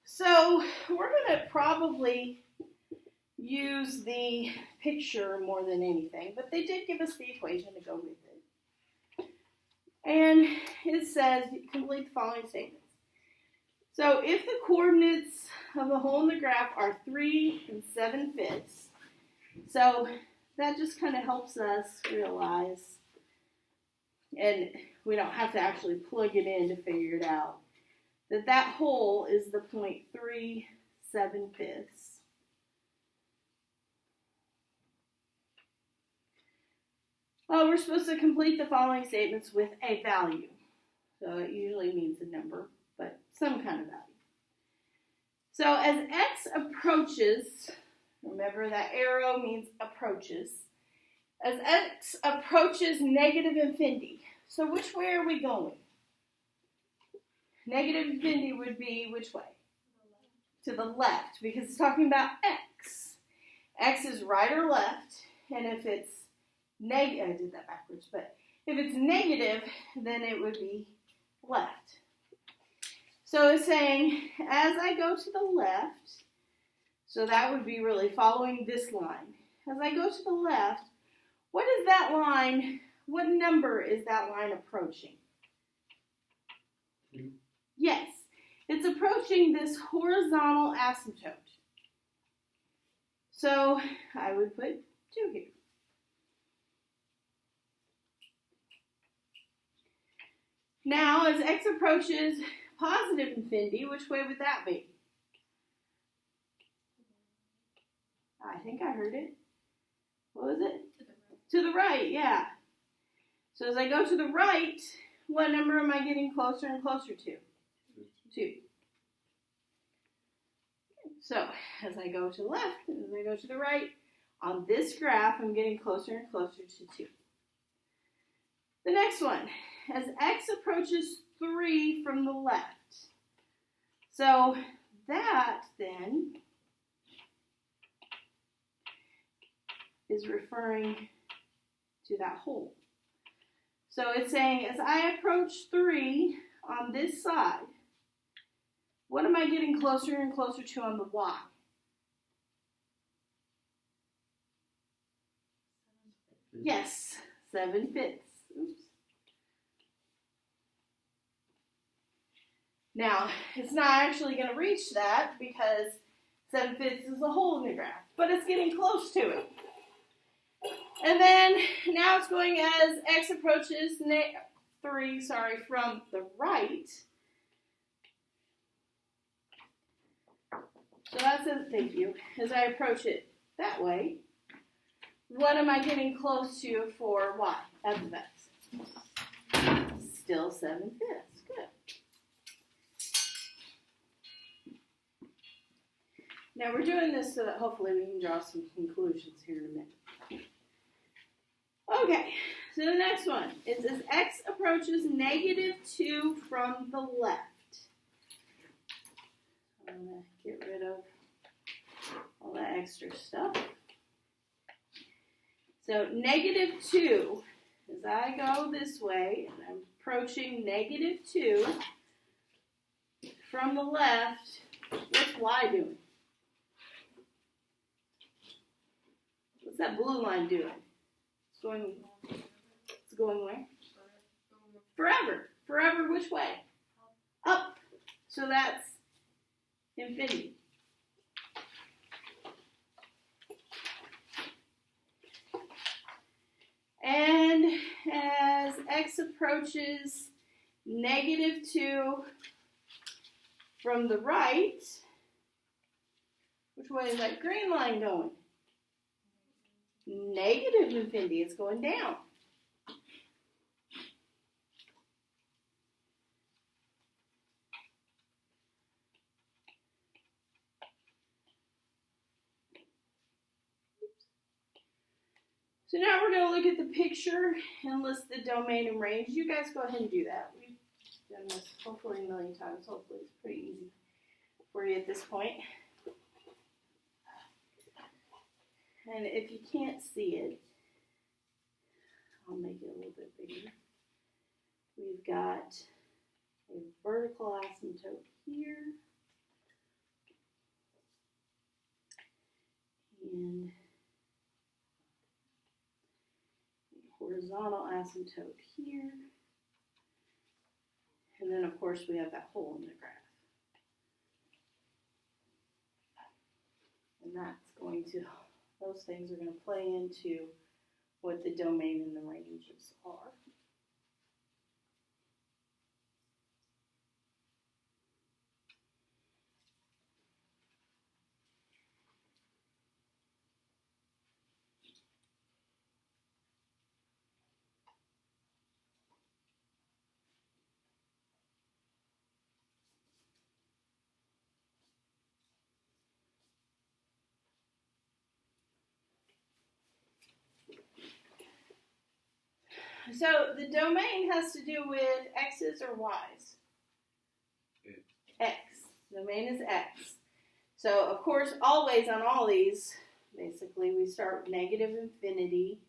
So we're going to probably use the picture more than anything, but they did give us the equation to go with it. And it says, complete the following statements. So if the coordinates of the hole in the graph are 3 and 7/5, so that just kind of helps us realize, and we don't have to actually plug it in to figure it out, that that hole is the point 3 7/5. Well, we're supposed to complete the following statements with a value. So it usually means a number, but some kind of value. So as x approaches, remember that arrow means approaches. As x approaches negative infinity, so which way are we going? Negative infinity would be which way? To the left, because it's talking about x. X is right or left, and if it's negative, I did that backwards, but if it's negative, then it would be left. So it's saying, as I go to the left, so that would be really following this line. As I go to the left, what is that line, what number is that line approaching? Yes, it's approaching this horizontal asymptote. So I would put 2 here. Now, as x approaches positive infinity, which way would that be? I think I heard it. What was it? To the right, yeah. So as I go to the right, what number am I getting closer and closer to? 2. So as I go to the left, as I go to the right, on this graph, I'm getting closer and closer to 2. The next one, as x approaches 3 from the left. So that then is referring to that hole. So it's saying, as I approach 3 on this side, what am I getting closer and closer to on the y? Yes, 7/5. Oops. Now, it's not actually going to reach that because 7/5 is a hole in the graph, but it's getting close to it. And then now it's going as x approaches 3 from the right. So that says, thank you, as I approach it that way, what am I getting close to for y as of x? Still 7/5. Good. Now we're doing this so that hopefully we can draw some conclusions here in a minute. Okay, so the next one is as x approaches -2 from the left. I'm going to get rid of all that extra stuff. So -2, as I go this way, and I'm approaching -2 from the left, what's y doing? What's that blue line doing? It's going where? Forever. Forever which way? Up. So that's infinity. And as x approaches -2 from the right, which way is that green line going? Negative infinity. It's going down. So now we're going to look at the picture and list the domain and range. You guys go ahead and do that. We've done this hopefully a million times. Hopefully it's pretty easy for you at this point. And if you can't see it, I'll make it a little bit bigger. We've got a vertical asymptote here. horizontal asymptote here. And then, of course, we have that hole in the graph. And that's going to, those things are going to play into what the domain and the ranges are. So the domain has to do with x's or y's? X. Domain is x. So, of course, always on all these, basically, we start with negative infinity.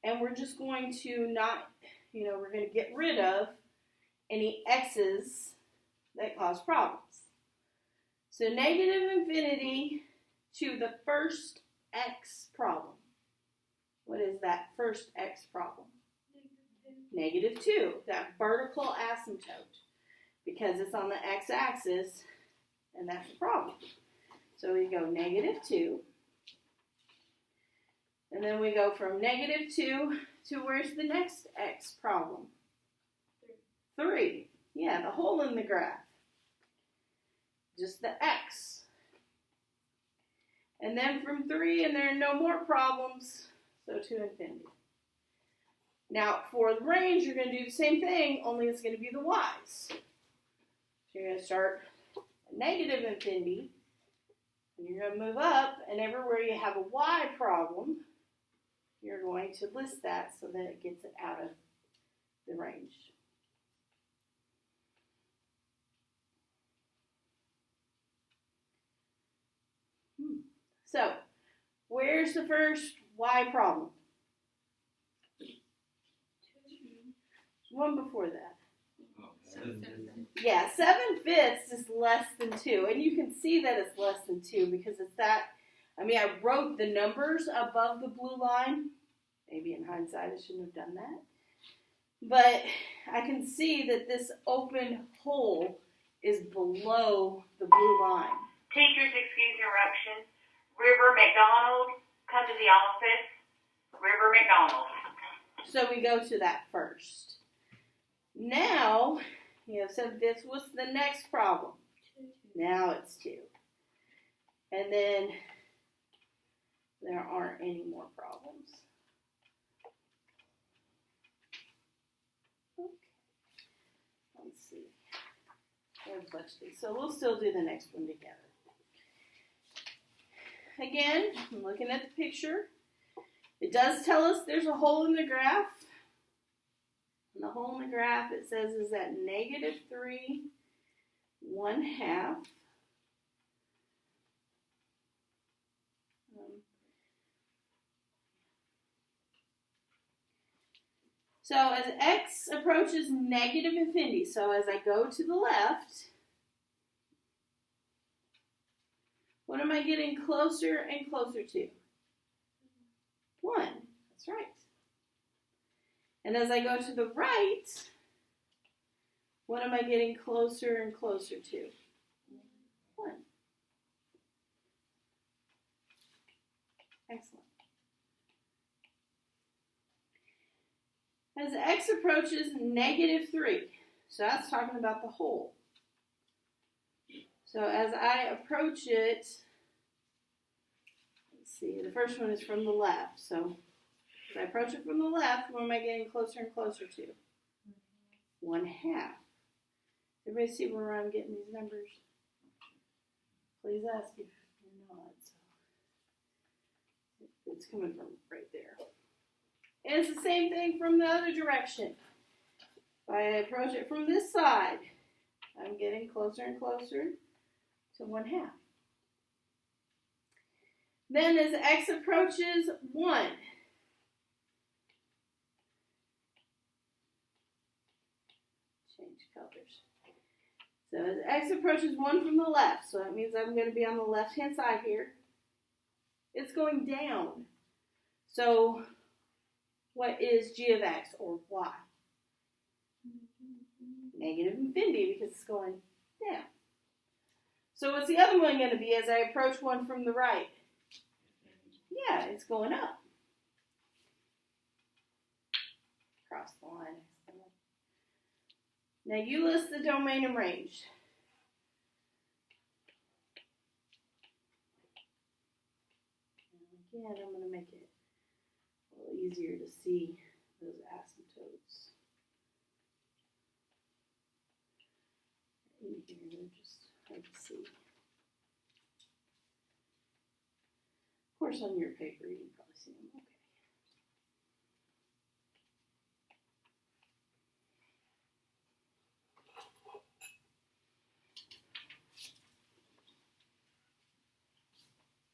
And we're just going to not, we're going to get rid of any x's that cause problems. So negative infinity to the first x problem. What is that first x problem? Negative 2, that vertical asymptote, because it's on the x-axis, and that's the problem. So we go negative 2, and then we go from negative 2 to where's the next x problem? 3. Yeah, the hole in the graph. Just the x. And then from 3, and there are no more problems, so to infinity. Now, for the range, you're going to do the same thing, only it's going to be the y's. So you're going to start at negative infinity, and you're going to move up, and everywhere you have a y problem, you're going to list that so that it gets it out of the range. So, where's the first y problem? One before that. Yeah, 7/5 is less than 2. And you can see that it's less than 2 because it's that. I wrote the numbers above the blue line. Maybe in hindsight I shouldn't have done that. But I can see that this open hole is below the blue line. Teachers, excuse interruption. River McDonald, come to the office. River McDonald. So we go to that first. Now, 7/5, what's the next problem? Now it's 2. And then there aren't any more problems. Okay. Let's see. There's a bunch of these. So we'll still do the next one together. Again, I'm looking at the picture. It does tell us there's a hole in the graph. And the hole in the graph, it says, is at negative 3, 1/2. So as x approaches negative infinity, so as I go to the left, what am I getting closer and closer to? 1. That's right. And as I go to the right, what am I getting closer and closer to? 1. Excellent. As x approaches negative 3, so that's talking about the hole. So as I approach it, let's see, the first one is from the left. So as I approach it from the left, what am I getting closer and closer to? 1/2. Everybody see where I'm getting these numbers? Please ask if you're not. So it's coming from right there. And it's the same thing from the other direction. If I approach it from this side, I'm getting closer and closer to 1/2. Then as x approaches 1, change colors. So as x approaches 1 from the left, so that means I'm going to be on the left-hand side here, it's going down. So What is g of x, or y? Negative infinity, because it's going down. So what's the other one going to be as I approach one from the right? Yeah, it's going up. Cross the line. Now you list the domain and range. And again, I'm going to make it a little easier to see those asymptotes. In here, they're just hard to see. Of course, on your paper, you can probably see them. Okay.